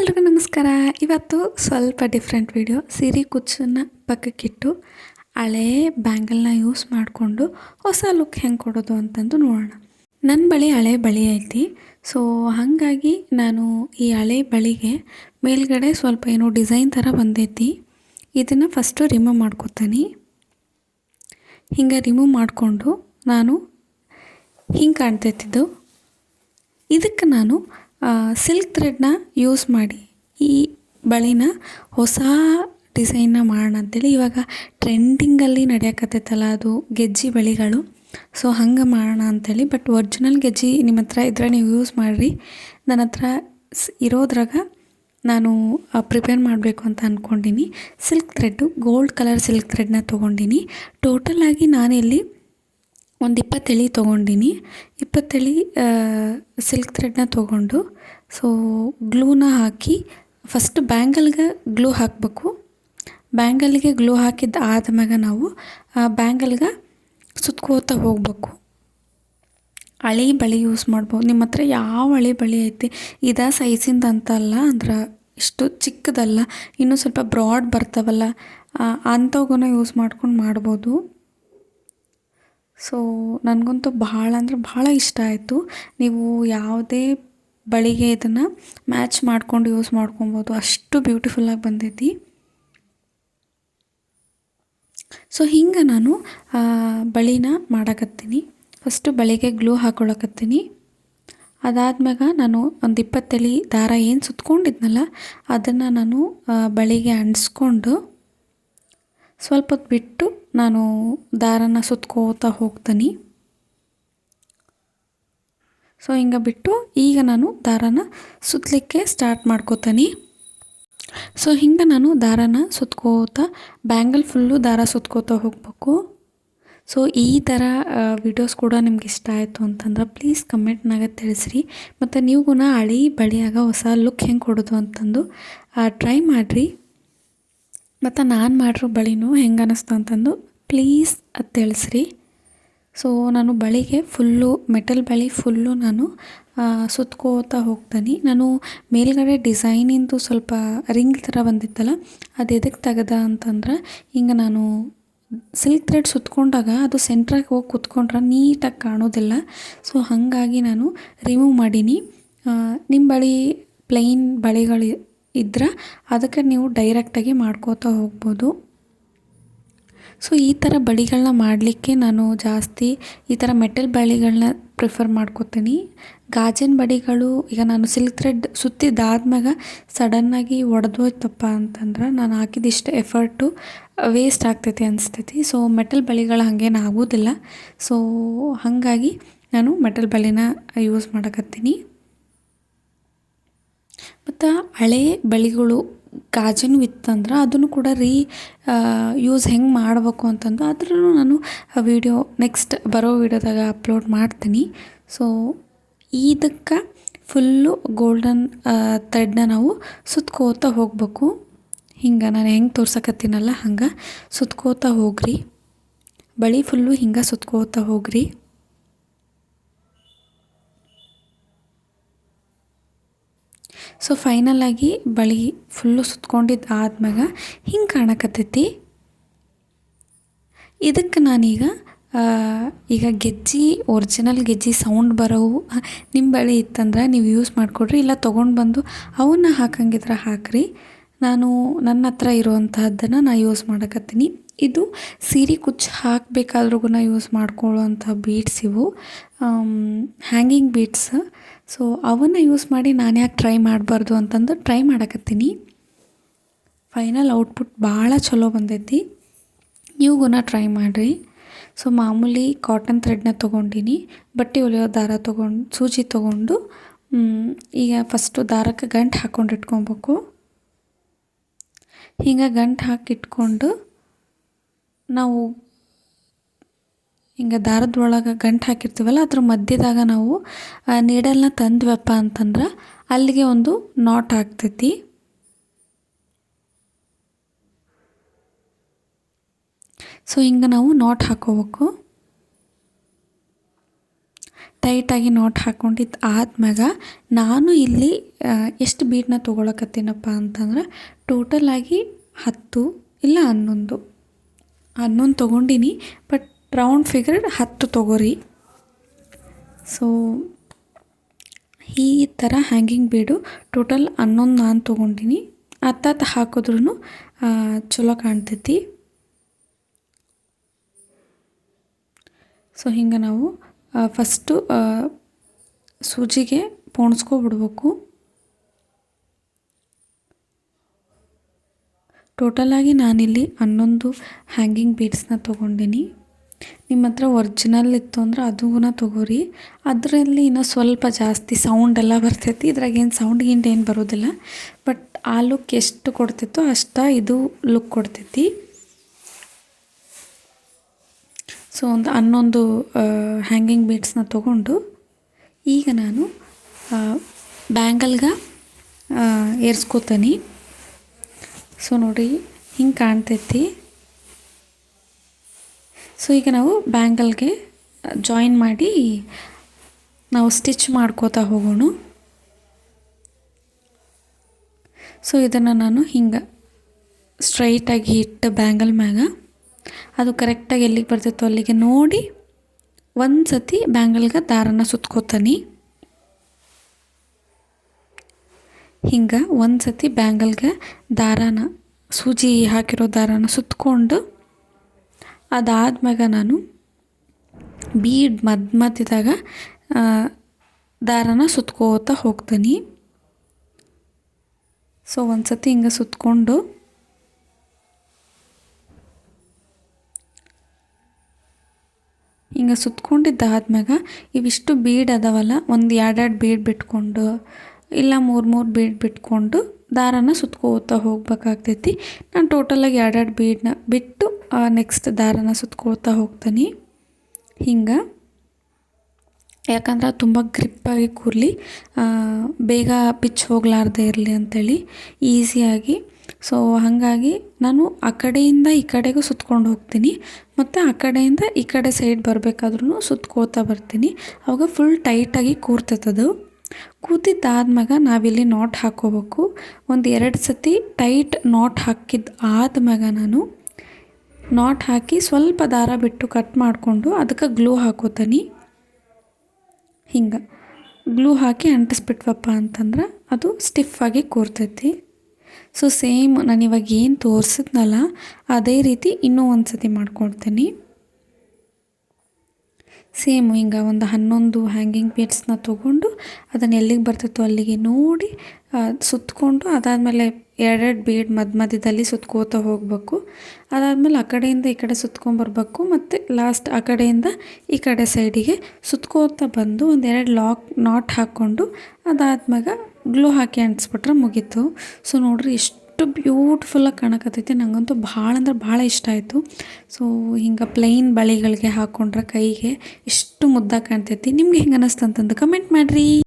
ಎಲ್ರಿಗೂ ನಮಸ್ಕಾರ. ಇವತ್ತು ಸ್ವಲ್ಪ ಡಿಫ್ರೆಂಟ್ ವಿಡಿಯೋ. ಸೀರೆ ಕುಚ್ಚನ್ನು ಪಕ್ಕಕ್ಕಿಟ್ಟು ಹಳೇ ಬ್ಯಾಂಗಲ್ನ ಯೂಸ್ ಮಾಡಿಕೊಂಡು ಹೊಸ ಲುಕ್ ಹೆಂಗೆ ಕೊಡೋದು ಅಂತಂದು ನೋಡೋಣ. ನನ್ನ ಬಳಿ ಹಳೆ ಬಳಿ ಐತಿ. ಸೊ ಹಾಗಾಗಿ ನಾನು ಈ ಹಳೆ ಬಳಿಗೆ ಮೇಲ್ಗಡೆ ಸ್ವಲ್ಪ ಏನೋ ಡಿಸೈನ್ ಥರ ಬಂದೈತಿ. ಇದನ್ನು ಫಸ್ಟು ರಿಮೂವ್ ಮಾಡ್ಕೊತೀನಿ. ಹಿಂಗೆ ರಿಮೂವ್ ಮಾಡಿಕೊಂಡು ನಾನು ಹಿಂಗೆ ಕಾಣ್ತೈತಿದ್ದು. ಇದಕ್ಕೆ ನಾನು ಸಿಲ್ಕ್ ಥ್ರೆಡ್ನ ಯೂಸ್ ಮಾಡಿ ಈ ಬಳಿನ ಹೊಸ ಡಿಸೈನ್ನ ಮಾಡೋಣ ಅಂತೇಳಿ ಇವಾಗ ಟ್ರೆಂಡಿಂಗಲ್ಲಿ ನಡೆಯಕತ್ತೈತಲ್ಲ ಅದು ಗೆಜ್ಜೆ ಬಳಿಗಳು. ಸೊ ಹಂಗೆ ಮಾಡೋಣ ಅಂಥೇಳಿ. ಬಟ್ ಒರಿಜಿನಲ್ ಗೆಜ್ಜೆ ನಿಮ್ಮ ಹತ್ರ ಇದ್ರೆ ನೀವು ಯೂಸ್ ಮಾಡಿರಿ. ನನ್ನ ಹತ್ರ ಇರೋದ್ರಾಗ ನಾನು ಪ್ರಿಪೇರ್ ಮಾಡಬೇಕು ಅಂತ ಅಂದ್ಕೊಂಡೀನಿ. Silk thread gold colour silk ಥ್ರೆಡ್ನ ತೊಗೊಂಡಿನಿ. ಟೋಟಲಾಗಿ ನಾನಿಲ್ಲಿ ಒಂದು 20 ಎಳೆ ತೊಗೊಂಡಿನಿ. 20 ಎಳೆ ಸಿಲ್ಕ್ ಥ್ರೆಡ್ನ ತೊಗೊಂಡು ಸೊ ಗ್ಲೂನ ಹಾಕಿ ಫಸ್ಟ್ ಬ್ಯಾಂಗಲ್ಗೆ ಗ್ಲೂ ಹಾಕಬೇಕು. ಬ್ಯಾಂಗಲ್ಗೆ ಗ್ಲೂ ಹಾಕಿದ್ದು ಆದ್ಮ್ಯಾಗ ನಾವು ಬ್ಯಾಂಗಲ್ಗೆ ಸುತ್ಕೋತಾ ಹೋಗಬೇಕು. ಹಳೆ ಬಳಿ ಯೂಸ್ ಮಾಡ್ಬೋದು. ನಿಮ್ಮ ಹತ್ರ ಯಾವ ಹಳೆ ಬಳಿ ಐತಿ, ಇದೇ ಸೈಜಿಂದ ಅಂತಲ್ಲ, ಅಂದ್ರೆ ಇಷ್ಟು ಚಿಕ್ಕದಲ್ಲ, ಇನ್ನೂ ಸ್ವಲ್ಪ ಬ್ರಾಡ್ ಬರ್ತಾವಲ್ಲ ಅಂಥವನ್ನ ಯೂಸ್ ಮಾಡ್ಕೊಂಡು ಮಾಡ್ಬೋದು. ಸೊ ನನಗಂತೂ ಭಾಳ ಅಂದ್ರೆ ಭಾಳ ಇಷ್ಟ ಆಯಿತು. ನೀವು ಯಾವುದೇ ಬಳಿಗೆ ಇದನ್ನು ಮ್ಯಾಚ್ ಮಾಡ್ಕೊಂಡು ಯೂಸ್ ಮಾಡ್ಕೊಬೋದು. ಅಷ್ಟು ಬ್ಯೂಟಿಫುಲ್ಲಾಗಿ ಬಂದೈತಿ. ಸೊ ಹಿಂಗೆ ನಾನು ಬಳಿನ ಮಾಡಕತ್ತೀನಿ. ಫಸ್ಟು ಬಳಿಗೆ ಗ್ಲೂ ಹಾಕ್ಕೊಳಕತ್ತೀನಿ. ಅದಾದ್ಮ್ಯಾಗ ನಾನು ಒಂದು 20 ಎಳೆ ದಾರ ಏನು ಸುತ್ಕೊಂಡಿದ್ನಲ್ಲ ಅದನ್ನು ನಾನು ಬಳಿಗೆ ಅಂಟಿಸ್ಕೊಂಡು ಸ್ವಲ್ಪ ಹೊತ್ತು ಬಿಟ್ಟು ನಾನು ದಾರನ ಸುತ್ಕೋತಾ ಹೋಗ್ತೀನಿ. ಸೊ ಹಿಂಗೆ ಬಿಟ್ಟು ಈಗ ನಾನು ದಾರನ ಸುತ್ತಲಿಕ್ಕೆ ಸ್ಟಾರ್ಟ್ ಮಾಡ್ಕೋತೀನಿ. ಸೊ ಹಿಂಗೆ ನಾನು ದಾರನ ಸುತ್ಕೋತಾ ಬ್ಯಾಂಗಲ್ ಫುಲ್ಲು ದಾರ ಸುತ್ಕೋತಾ ಹೋಗಬೇಕು. ಸೊ ಈ ಥರ ವಿಡಿಯೋಸ್ ಕೂಡ ನಿಮ್ಗೆ ಇಷ್ಟ ಆಯಿತು ಅಂತಂದ್ರೆ ಪ್ಲೀಸ್ ಕಮೆಂಟ್ನಾಗ ತಿಳಿಸ್ರಿ. ಮತ್ತು ನೀವು ಹಳೆ ಬಳಿಯಾಗ ಹೊಸ ಲುಕ್ ಹೆಂಗೆ ಕೊಡೋದು ಅಂತಂದು ಟ್ರೈ ಮಾಡಿರಿ. ಮತ್ತು ನಾನು ಮಾಡಿರೋ ಬಳಿನೂ ಹೆಂಗೆ ಅನ್ನಿಸ್ತು ಅಂತಂದು ಪ್ಲೀಸ್ ಅದು ತಿಳಿಸ್ರಿ. ಸೊ ನಾನು ಬಳಿಗೆ ಫುಲ್ಲು ಮೆಟಲ್ ಬಳಿ ಫುಲ್ಲು ನಾನು ಸುತ್ಕೋತಾ ಹೋಗ್ತೀನಿ. ನಾನು ಮೇಲ್ಗಡೆ ಡಿಸೈನಿಂದು ಸ್ವಲ್ಪ ರಿಂಗ್ ಥರ ಬಂದಿತ್ತಲ್ಲ ಅದು ಎದಕ್ಕೆ ತೆಗೆದ ಅಂತಂದ್ರೆ ಹಿಂಗೆ ನಾನು ಸಿಲ್ಕ್ ಥ್ರೆಡ್ ಸುತ್ಕೊಂಡಾಗ ಅದು ಸೆಂಟ್ರಾಗಿ ಹೋಗಿ ಕುತ್ಕೊಂಡ್ರೆ ನೀಟಾಗಿ ಕಾಣೋದಿಲ್ಲ. ಸೊ ಹಾಗಾಗಿ ನಾನು ರಿಮೂವ್ ಮಾಡೀನಿ. ನಿಮ್ಮ ಬಳಿ ಪ್ಲೈನ್ ಬಳೆಗಳು ಇದ್ರೆ ಅದಕ್ಕೆ ನೀವು ಡೈರೆಕ್ಟಾಗಿ ಮಾಡ್ಕೋತಾ ಹೋಗ್ಬೋದು. ಸೊ ಈ ಥರ ಬಳಿಗಳನ್ನ ಮಾಡಲಿಕ್ಕೆ ನಾನು ಜಾಸ್ತಿ ಈ ಥರ ಮೆಟಲ್ ಬಳಿಗಳನ್ನ ಪ್ರಿಫರ್ ಮಾಡ್ಕೋತೀನಿ. ಗಾಜಿನ ಬಳಿಗಳು ಈಗ ನಾನು ಸಿಲ್ಕ್ ಥ್ರೆಡ್ ಸುತ್ತಿದ್ದಾದ್ಮ್ಯಾಗ ಸಡನ್ನಾಗಿ ಒಡೆದೋಯ್ತಪ್ಪ ಅಂತಂದ್ರೆ ನಾನು ಹಾಕಿದಿಷ್ಟು ಎಫರ್ಟು ವೇಸ್ಟ್ ಆಗ್ತೈತಿ ಅನಿಸ್ತೈತಿ. ಸೊ ಮೆಟಲ್ ಬಳಿಗಳು ಹಾಗೇನು ಆಗೋದಿಲ್ಲ. ಸೊ ಹಾಗಾಗಿ ನಾನು ಮೆಟಲ್ ಬಳಿನ ಯೂಸ್ ಮಾಡಕತ್ತೀನಿ. ಮತ್ತು ಹಳೆ ಬಳಿಗಳು ಗಾಜಿನ ಇತ್ತಂದ್ರೆ ಅದನ್ನು ಕೂಡ ಯೂಸ್ ಹೆಂಗೆ ಮಾಡಬೇಕು ಅಂತಂದು ಅದ್ರೂ ನಾನು ವಿಡಿಯೋ ನೆಕ್ಸ್ಟ್ ಬರೋ ವಿಡಿಯೋದಾಗ ಅಪ್ಲೋಡ್ ಮಾಡ್ತೀನಿ. ಸೊ ಇದಕ್ಕೆ ಫುಲ್ಲು ಗೋಲ್ಡನ್ ಥ್ರೆಡ್ನ ನಾವು ಸುತ್ಕೋತಾ ಹೋಗಬೇಕು. ಹಿಂಗೆ ನಾನು ಹೆಂಗೆ ತೋರ್ಸಕತ್ತೀನಲ್ಲ ಹಂಗೆ ಸುತ್ಕೋತಾ ಹೋಗ್ರಿ. ಬಳಿ ಫುಲ್ಲು ಹಿಂಗೆ ಸುತ್ಕೋತಾ ಹೋಗ್ರಿ. ಸೊ ಫೈನಲಾಗಿ ಬಳಿ ಫುಲ್ಲು ಸುತ್ಕೊಂಡಿದ್ದು ಆದ್ಮ್ಯಾಗ ಹಿಂಗೆ ಕಾಣಕತ್ತೈತಿ. ಇದಕ್ಕೆ ನಾನೀಗ ಈಗ ಗೆಜ್ಜೆ ಒರಿಜಿನಲ್ ಗೆಜ್ಜೆ ಸೌಂಡ್ ಬರೋವು ನಿಮ್ಮ ಬಳಿ ಇತ್ತಂದ್ರೆ ನೀವು ಯೂಸ್ ಮಾಡಿಕೊಡ್ರಿ. ಇಲ್ಲ ತೊಗೊಂಡು ಬಂದು ಅವನ್ನ ಹಾಕಂಗಿದ್ರೆ ಹಾಕಿರಿ. ನಾನು ನನ್ನ ಹತ್ರ ಇರುವಂತಹದ್ದನ್ನು ನಾನು ಯೂಸ್ ಮಾಡಕತ್ತೀನಿ. ಇದು ಸೀರೆ ಕುಚ್ಚು ಹಾಕಬೇಕಾದ್ರೂ ಯೂಸ್ ಮಾಡ್ಕೊಳ್ಳೋವಂಥ ಬೀಡ್ಸ್ ಇವು, ಹ್ಯಾಂಗಿಂಗ್ ಬೀಡ್ಸ್. ಸೊ ಅವನ್ನು ಯೂಸ್ ಮಾಡಿ ನಾನು ಯಾಕೆ ಟ್ರೈ ಮಾಡಬಾರ್ದು ಅಂತಂದು ಟ್ರೈ ಮಾಡಕತ್ತೀನಿ. ಫೈನಲ್ ಔಟ್ಪುಟ್ ಭಾಳ ಚಲೋ ಬಂದೈತಿ. ನೀವು ಟ್ರೈ ಮಾಡಿರಿ. ಸೊ ಮಾಮೂಲಿ ಕಾಟನ್ ಥ್ರೆಡ್ನ ತೊಗೊಂಡಿನಿ. ಬಟ್ಟೆ ಹೊಲಿಯೋ ದಾರ ಸೂಜಿ ತೊಗೊಂಡು ಈಗ ಫಸ್ಟು ದಾರಕ್ಕೆ ಗಂಟು ಹಾಕ್ಕೊಂಡು ಇಟ್ಕೊಬೇಕು. ಹಿಂಗೆ ಗಂಟು ಹಾಕಿಟ್ಕೊಂಡು ನಾವು ಹಿಂಗೆ ದಾರದೊಳಗೆ ಗಂಟು ಹಾಕಿರ್ತೀವಲ್ಲ ಅದ್ರ ಮಧ್ಯದಾಗ ನಾವು ನೀಡಲ್ನ ತಂದ್ವಪ್ಪ ಅಂತಂದ್ರೆ ಅಲ್ಲಿಗೆ ಒಂದು ನಾಟ್ ಆಗ್ತೈತಿ. ಸೊ ಹಿಂಗೆ ನಾವು ನಾಟ್ ಹಾಕೋಬೇಕು. ಟೈಟಾಗಿ ನಾಟ್ ಹಾಕ್ಕೊಂಡಿದ್ದು ಆದ್ಮ್ಯಾಗ ನಾನು ಇಲ್ಲಿ ಎಷ್ಟು ಬೀಡನ್ನ ತೊಗೊಳಕತ್ತೀನಪ್ಪ ಅಂತಂದ್ರೆ ಟೋಟಲಾಗಿ 10 ಇಲ್ಲ 11 ತೊಗೊಂಡಿನಿ. ಬಟ್ ರೌಂಡ್ ಫಿಗರ್ 10 ತೊಗೋರಿ. ಸೊ ಈ ಥರ ಹ್ಯಾಂಗಿಂಗ್ ಬೀಡು ಟೋಟಲ್ 11 ನಾನು ತೊಗೊಂಡಿನಿ. ಹತ್ತತ್ತು ಹಾಕಿದ್ರೂ ಚಲೋ ಕಾಣ್ತೈತಿ. ಸೊ ಹಿಂಗೆ ನಾವು ಫಸ್ಟು ಸೂಜಿಗೆ ಪೋಣಿಸ್ಕೊಬಿಡ್ಬೇಕು. ಟೋಟಲಾಗಿ ನಾನಿಲ್ಲಿ 11 ಹ್ಯಾಂಗಿಂಗ್ ಬೀಡ್ಸ್ನ ತೊಗೊಂಡಿನಿ. ನಿಮ್ಮ ಹತ್ರ ಒರಿಜಿನಲ್ ಇತ್ತು ಅಂದ್ರೆ ಅದನ್ನ ತೊಗೋರಿ. ಅದರಲ್ಲಿ ಇನ್ನೂ ಸ್ವಲ್ಪ ಜಾಸ್ತಿ ಸೌಂಡೆಲ್ಲ ಬರ್ತೈತಿ. ಇದ್ರಾಗೇನು ಸೌಂಡ್ ಗಿಂಡ್ ಏನು ಬರೋದಿಲ್ಲ. ಬಟ್ ಆ ಲುಕ್ ಎಷ್ಟು ಕೊಡ್ತಿತ್ತೋ ಅಷ್ಟು ಇದು ಲುಕ್ ಕೊಡ್ತೈತಿ. ಸೊ ಒಂದು 11 ಹ್ಯಾಂಗಿಂಗ್ ಬೀಡ್ಸ್ನ ತೊಗೊಂಡು ಈಗ ನಾನು ಬ್ಯಾಂಗಲ್ಗೆ ಏರ್ಸ್ಕೊತೀನಿ. ಸೊ ನೋಡಿ ಹಿಂಗೆ ಕಾಣ್ತೈತಿ. ಸೊ ಈಗ ನಾವು ಬ್ಯಾಂಗಲ್ಗೆ ಜಾಯಿನ್ ಮಾಡಿ ನಾವು ಸ್ಟಿಚ್ ಮಾಡ್ಕೋತಾ ಹೋಗೋಣ. ಸೊ ಇದನ್ನು ನಾನು ಹಿಂಗೆ ಸ್ಟ್ರೈಟಾಗಿ ಇಟ್ಟು ಬ್ಯಾಂಗಲ್ ಮ್ಯಾಗ ಅದು ಕರೆಕ್ಟಾಗಿ ಎಲ್ಲಿಗೆ ಬರ್ತೈತೋ ಅಲ್ಲಿಗೆ ನೋಡಿ ಒಂದು ಸತಿ ಬ್ಯಾಂಗಲ್ಗೆ ದಾರನ ಸುತ್ಕೋತೀನಿ. ಹಿಂಗೆ ಒಂದು ಸತಿ ಬ್ಯಾಂಗಲ್ಗೆ ದಾರಾನ ಸೂಜಿ ಹಾಕಿರೋ ದಾರಾನ ಸುತ್ಕೊಂಡು ಅದಾದ್ಮ್ಯಾಗ ನಾನು ಬೀಡ್ ಮಧ್ಯದಾಗ ದಾರಾನ ಸುತ್ಕೋತಾ ಹೋಗ್ತೀನಿ. ಸೊ ಒಂದು ಸತಿ ಹಿಂಗೆ ಸುತ್ಕೊಂಡು ಹಿಂಗೆ ಸುತ್ಕೊಂಡಿದ್ದಾದ್ಮ್ಯಾಗ ಇವಿಷ್ಟು ಬೀಡ್ ಅದಾವಲ್ಲ, ಒಂದು 2 ಬೀಡ್ ಬಿಟ್ಕೊಂಡು ಇಲ್ಲ 3 ಬೀಡ್ ಬಿಟ್ಕೊಂಡು ದಾರಾನ ಸುತ್ಕೋತಾ ಹೋಗ್ಬೇಕಾಗ್ತೈತಿ. ನಾನು ಟೋಟಲಾಗಿ 2 ಬೀಡನ್ನ ಬಿಟ್ಟು ನೆಕ್ಸ್ಟ್ ದಾರಾನ ಸುತ್ಕೋತಾ ಹೋಗ್ತೀನಿ. ಹಿಂಗೆ ಯಾಕಂದ್ರೆ ತುಂಬ ಗ್ರಿಪ್ಪಾಗಿ ಕೂರಲಿ, ಬೇಗ ಪಿಚ್ ಹೋಗಲಾರ್ದೆ ಇರಲಿ ಅಂಥೇಳಿ ಈಸಿಯಾಗಿ. ಸೊ ಹಾಗಾಗಿ ನಾನು ಆ ಕಡೆಯಿಂದ ಈ ಕಡೆಗೂ ಸುತ್ಕೊಂಡು ಹೋಗ್ತೀನಿ ಮತ್ತು ಆ ಕಡೆಯಿಂದ ಈ ಕಡೆ ಸೈಡ್ ಬರಬೇಕಾದ್ರೂ ಸುತ್ಕೋತಾ ಬರ್ತೀನಿ. ಆವಾಗ ಫುಲ್ ಟೈಟಾಗಿ ಕೂರ್ತೈತದು. ಕೂತಿದ್ದಾದ್ಮ್ಯಾಗ ನಾವಿಲ್ಲಿ ನಾಟ್ ಹಾಕ್ಕೋಬೇಕು. ಒಂದು 2 ಸತಿ ಟೈಟ್ ನಾಟ್ ಹಾಕಿದ್ದು ಆದ್ಮ್ಯಾಗ ನಾನು ನಾಟ್ ಹಾಕಿ ಸ್ವಲ್ಪ ದಾರ ಬಿಟ್ಟು ಕಟ್ ಮಾಡಿಕೊಂಡು ಅದಕ್ಕೆ ಗ್ಲೂ ಹಾಕೋತೀನಿ. ಹಿಂಗೆ ಗ್ಲೂ ಹಾಕಿ ಅಂಟಿಸ್ಬಿಟ್ವಪ್ಪ ಅಂತಂದ್ರೆ ಅದು ಸ್ಟಿಫಾಗಿ ಕೂರ್ತೈತಿ. ಸೊ ಸೇಮ್ ನಾನು ಇವಾಗ ಏನು ತೋರಿಸಿದ್ನಲ್ಲ ಅದೇ ರೀತಿ ಇನ್ನೂ ಒಂದು ಸತಿ ಮಾಡ್ಕೊಳ್ತೀನಿ. ಸೇಮ್ ಹಿಂಗೆ ಒಂದು 11 ಹ್ಯಾಂಗಿಂಗ್ ಬೀಡ್ಸ್ನ ತೊಗೊಂಡು ಅದನ್ನು ಎಲ್ಲಿಗೆ ಬರ್ತೈತೋ ಅಲ್ಲಿಗೆ ನೋಡಿ ಸುತ್ಕೊಂಡು ಅದಾದಮೇಲೆ 2 ಬೀಡ್ ಮಧ್ಯದಲ್ಲಿ ಸುತ್ಕೋತಾ ಹೋಗಬೇಕು. ಅದಾದಮೇಲೆ ಆ ಕಡೆಯಿಂದ ಈ ಕಡೆ ಸುತ್ಕೊಂಬರ್ಬೇಕು ಮತ್ತು ಲಾಸ್ಟ್ ಆ ಕಡೆಯಿಂದ ಈ ಕಡೆ ಸೈಡಿಗೆ ಸುತ್ಕೋತಾ ಬಂದು ಒಂದು 2 ನಾಟ್ ಹಾಕ್ಕೊಂಡು ಅದಾದ್ಮ್ಯಾಗ ಗ್ಲೂ ಹಾಕಿ ಅಂಟಿಸ್ಬಿಟ್ರೆ ಮುಗೀತು. ಸೊ ನೋಡ್ರಿ ಎಷ್ಟು ಬ್ಯೂಟಿಫುಲ್ಲಾಗಿ ಕಾಣಕತ್ತೈತಿ. ನನಗಂತೂ ಭಾಳ ಅಂದ್ರೆ ಭಾಳ ಇಷ್ಟ ಆಯಿತು. ಸೊ ಹಿಂಗೆ ಪ್ಲೈನ್ ಬಳೆಗಳಿಗೆ ಹಾಕ್ಕೊಂಡ್ರೆ ಕೈಗೆ ಎಷ್ಟು ಮುದ್ದಾಗಿ ಕಾಣ್ತೈತಿ. ನಿಮ್ಗೆ ಹೆಂಗೆ ಅನ್ನಿಸ್ತು ಅಂತಂದು ಕಮೆಂಟ್ ಮಾಡಿರಿ.